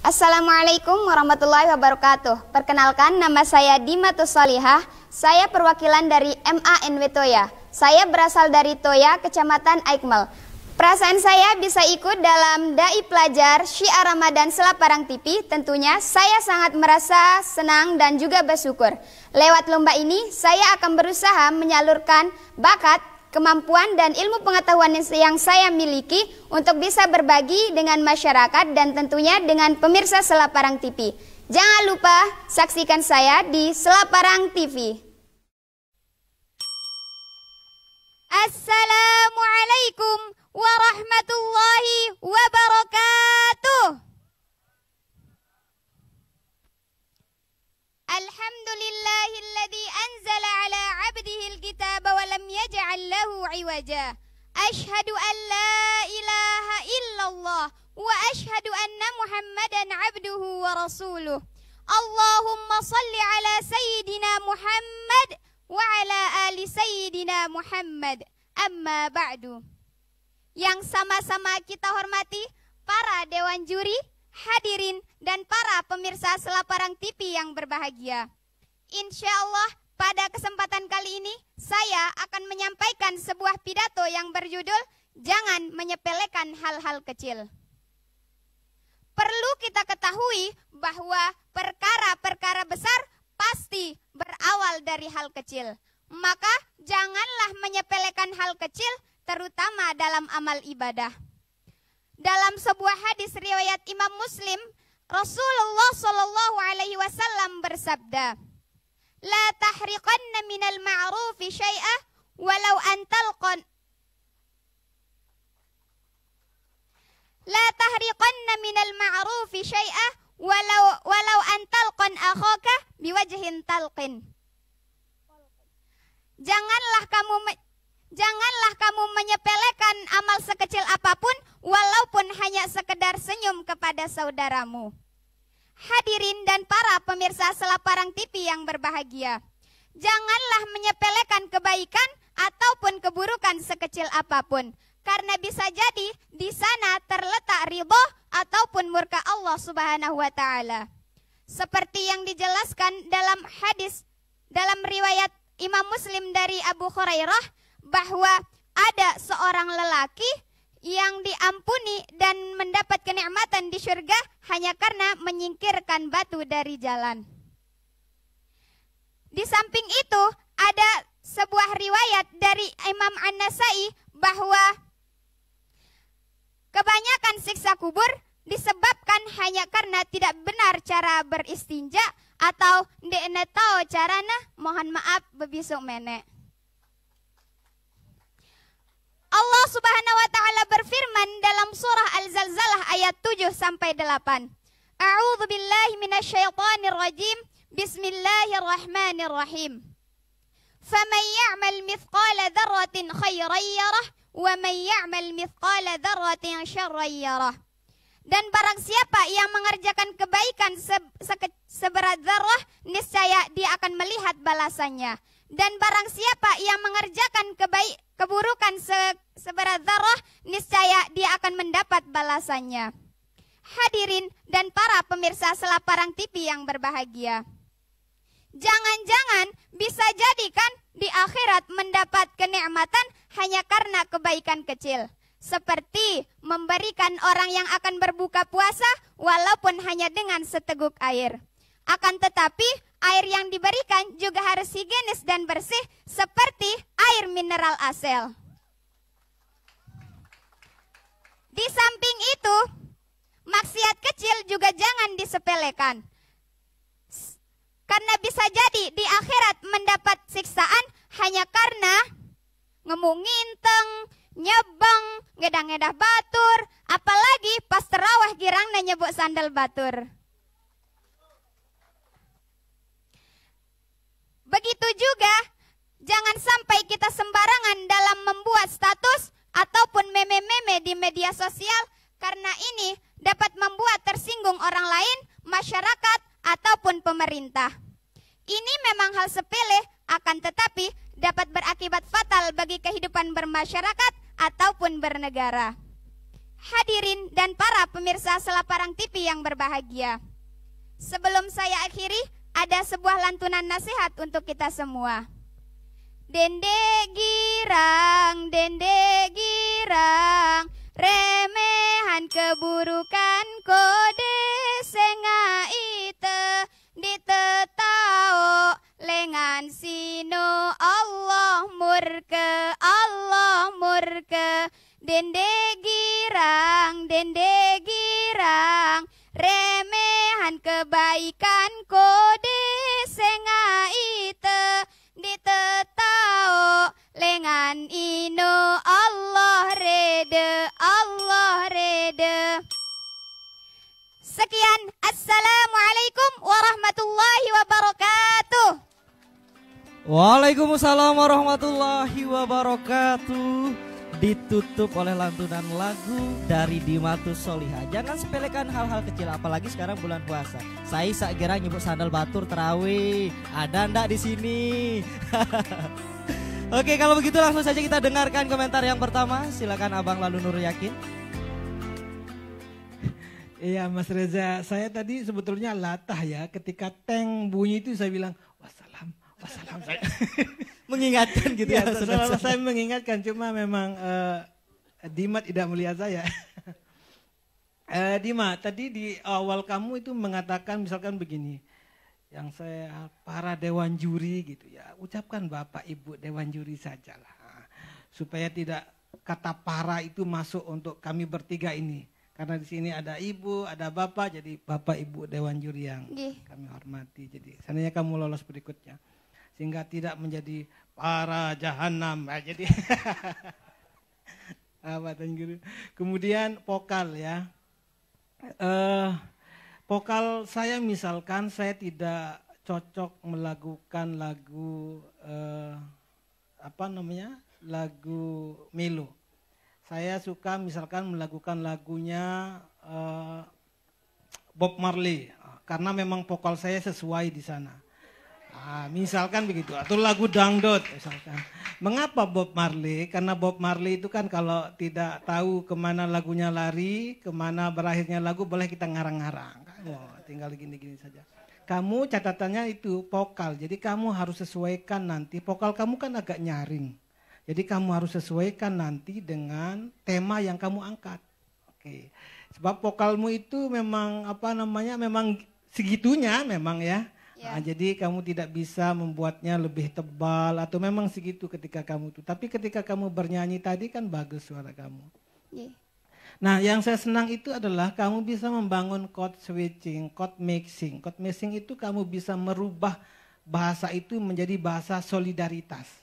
Assalamualaikum warahmatullahi wabarakatuh. Perkenalkan, nama saya Dimatus Salihah. Saya perwakilan dari MANW Toya. Saya berasal dari Toya, Kecamatan Aikmal. Perasaan saya bisa ikut dalam Dai Pelajar Syiar Ramadan Selaparang TV. Tentunya saya sangat merasa senang dan juga bersyukur. Lewat lomba ini, saya akan berusaha menyalurkan bakat, kemampuan dan ilmu pengetahuan yang saya miliki untuk bisa berbagi dengan masyarakat dan tentunya dengan pemirsa Selaparang TV. Jangan lupa saksikan saya di Selaparang TV. Assalamualaikum warahmatullahi wabarakatuh. Alhamdulillahilladzi anzala ala 'abdihi al-kitaba wa lam yaj'al lahu 'iwaja. Asyhadu an la ilaha illallah wa asyhadu anna Muhammadan 'abduhu wa rasuluh. Allahumma shalli ala sayyidina Muhammad wa ala ali sayyidina Muhammad. Amma ba'du. Yang sama-sama kita hormati para dewan juri, hadirin dan para pemirsa Selaparang TV yang berbahagia. Insya Allah pada kesempatan kali ini saya akan menyampaikan sebuah pidato yang berjudul Jangan Menyepelekan Hal-Hal Kecil. Perlu kita ketahui bahwa perkara-perkara besar pasti berawal dari hal kecil. Maka janganlah menyepelekan hal kecil, terutama dalam amal ibadah. Dalam sebuah hadis riwayat Imam Muslim, Rasulullah Shallallahu Alaihi Wasallam bersabda, "La tahriqanna minal ma'rufi syai'ah walau antalqan." La tahriqanna minal ma'rufi syai'ah walau antalqan akhaka biwajhin talqin. Janganlah kamu menyepelekan amal sekecil apapun walaupun hanya sekedar senyum kepada saudaramu. Hadirin dan para pemirsa Selaparang TV yang berbahagia, janganlah menyepelekan kebaikan ataupun keburukan sekecil apapun, karena bisa jadi di sana terletak ridho ataupun murka Allah Subhanahu wa taala. Seperti yang dijelaskan dalam hadis dalam riwayat Imam Muslim dari Abu Hurairah, bahwa ada seorang lelaki yang diampuni dan mendapat kenikmatan di surga hanya karena menyingkirkan batu dari jalan. Di samping itu ada sebuah riwayat dari Imam An-Nasai bahwa kebanyakan siksa kubur disebabkan hanya karena tidak benar cara beristinja atau ndekne tau carana, mohon maaf bebisuk menek. Allah Subhanahu wa taala berfirman dalam surah Al-Zalzalah ayat 7 sampai 8. A'udzu billahi minasyaitonir rajim. Bismillahirrahmanirrahim. Faman ya'mal mithqala dzarratin khairan yarah wa man ya'mal mithqala dzarratin syarran yarah. Dan barang siapa yang mengerjakan kebaikan seberat zarah, niscaya dia akan melihat balasannya. Dan barang siapa yang mengerjakan keburukan seberat zarah, niscaya dia akan mendapat balasannya. Hadirin dan para pemirsa Selaparang TV yang berbahagia, jangan-jangan bisa jadi kan di akhirat mendapat kenikmatan hanya karena kebaikan kecil. Seperti memberikan orang yang akan berbuka puasa walaupun hanya dengan seteguk air. Akan tetapi air yang diberikan juga harus higienis dan bersih seperti air mineral asel. Di samping itu, maksiat kecil juga jangan disepelekan. Karena bisa jadi di akhirat mendapat siksaan hanya karena ngemunginteng, nyebang, ngedah-ngedah batur, apalagi pas terawih girangna nyebut sandal batur. Begitu juga, jangan sampai kita sembarangan dalam membuat status ataupun meme-meme di media sosial, karena ini dapat membuat tersinggung orang lain, masyarakat, ataupun pemerintah. Ini memang hal sepele, akan tetapi dapat berakibat fatal bagi kehidupan bermasyarakat ataupun bernegara. hadirin dan para pemirsa Selaparang TV yang berbahagia. Sebelum saya akhiri, ada sebuah lantunan nasihat untuk kita semua. Dende girang, remehan keburukan kode senga ite ditetao lengan sino Allah murke dende girang remehan kebaikan kode senga ite ditetao lengan ino Allah rede. Sekian, assalamualaikum warahmatullahi wabarakatuh. Waalaikumsalam warahmatullahi wabarakatuh. Ditutup oleh lantunan lagu dari Dimatus Solihah. Jangan sepelekan hal-hal kecil, apalagi sekarang bulan puasa. Saya sakira nyebut sandal batur terawih. Ada ndak di sini? Oke, kalau begitu langsung saja kita dengarkan komentar yang pertama. Silakan Abang Lalu Nur Yakin. Iya Mas Reza, saya tadi sebetulnya latah ya, ketika teng bunyi itu saya bilang wassalam. Mengingatkan gitu ya. Saya mengingatkan, cuma memang Dimat tidak melihat saya. Dimat, tadi di awal kamu itu mengatakan misalkan begini, yang saya para dewan juri gitu ya, ucapkan Bapak Ibu dewan juri sajalah, supaya tidak kata para itu masuk untuk kami bertiga ini. Karena di sini ada ibu, ada bapak, jadi bapak ibu dewan juri yang kami hormati. Jadi seandainya kamu lolos berikutnya, sehingga tidak menjadi para jahanam. Nah, jadi apa guru. Kemudian vokal ya, vokal saya misalkan saya tidak cocok melakukan lagu lagu melo. Saya suka misalkan melakukan lagunya Bob Marley, karena memang vokal saya sesuai di sana. Misalkan begitu, atau lagu dangdut misalkan. Mengapa Bob Marley? Karena Bob Marley itu kan kalau tidak tahu kemana lagunya lari, kemana berakhirnya lagu, boleh kita ngarang-ngarang. Tinggal gini-gini saja. Kamu catatannya itu vokal, jadi kamu harus sesuaikan nanti. Vokal kamu kan agak nyaring. Jadi kamu harus sesuaikan nanti dengan tema yang kamu angkat. Oke. Sebab vokalmu itu memang memang segitunya memang ya. Nah, jadi kamu tidak bisa membuatnya lebih tebal atau memang segitu ketika kamu itu. Tapi ketika kamu bernyanyi tadi kan bagus suara kamu. Nah, yang saya senang itu adalah kamu bisa membangun chord switching, chord mixing. Chord mixing itu kamu bisa merubah bahasa itu menjadi bahasa solidaritas.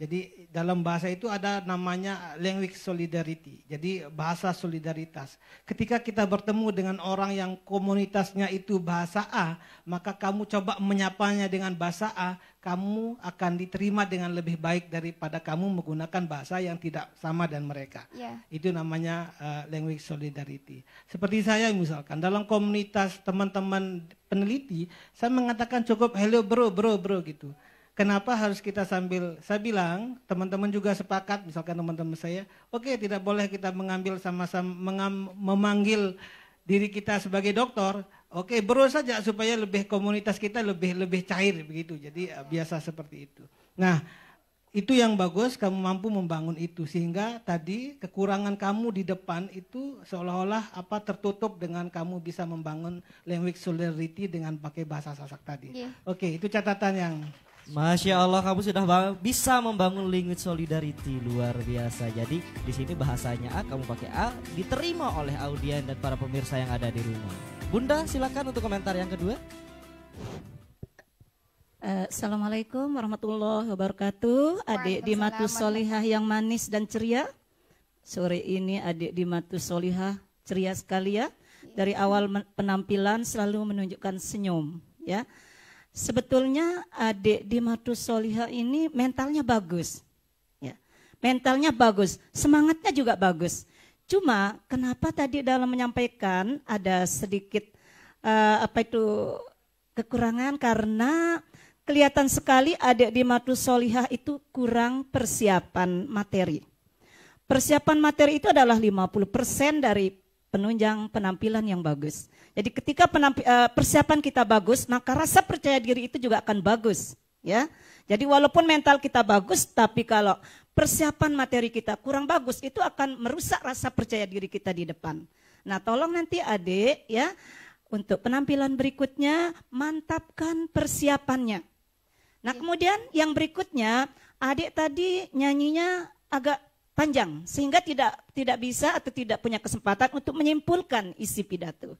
Jadi dalam bahasa itu ada namanya language solidarity. Jadi bahasa solidaritas. Ketika kita bertemu dengan orang yang komunitasnya itu bahasa A, maka kamu coba menyapanya dengan bahasa A, kamu akan diterima dengan lebih baik daripada kamu menggunakan bahasa yang tidak sama dan mereka. Itu namanya language solidarity. Seperti saya misalkan dalam komunitas teman-teman peneliti, saya mengatakan cukup hello bro gitu. Kenapa harus kita sambil, saya bilang teman-teman juga sepakat, misalkan teman-teman saya, oke, tidak boleh kita mengambil sama-sama memanggil diri kita sebagai dokter, oke, bro saja supaya lebih komunitas kita lebih cair begitu. Jadi biasa seperti itu. Nah, itu yang bagus, kamu mampu membangun itu sehingga tadi kekurangan kamu di depan itu seolah-olah tertutup dengan kamu bisa membangun language solidarity dengan pakai bahasa Sasak tadi. Oke, itu catatan yang Masya Allah, kamu sudah bisa membangun language solidarity, luar biasa. Jadi di sini bahasanya A, kamu pakai A, diterima oleh audien dan para pemirsa yang ada di rumah. Bunda, silakan untuk komentar yang kedua. Assalamualaikum warahmatullahi wabarakatuh. Adik Dimatus Solihah yang manis dan ceria. Sore ini adik Dimatus Solihah ceria sekali ya. Dari awal penampilan selalu menunjukkan senyum ya. Sebetulnya adik Dimatus Solihah ini mentalnya bagus, ya. Mentalnya bagus, semangatnya juga bagus. Cuma kenapa tadi dalam menyampaikan ada sedikit kekurangan karena kelihatan sekali adik Dimatus Solihah itu kurang persiapan materi. persiapan materi itu adalah 50% dari penunjang penampilan yang bagus. Jadi ketika persiapan kita bagus, maka rasa percaya diri itu juga akan bagus, ya. Jadi walaupun mental kita bagus, tapi kalau persiapan materi kita kurang bagus, itu akan merusak rasa percaya diri kita di depan. Nah, tolong nanti adik ya, untuk penampilan berikutnya mantapkan persiapannya. Nah, kemudian yang berikutnya, adik tadi nyanyinya agak panjang sehingga tidak bisa atau tidak punya kesempatan untuk menyimpulkan isi pidato.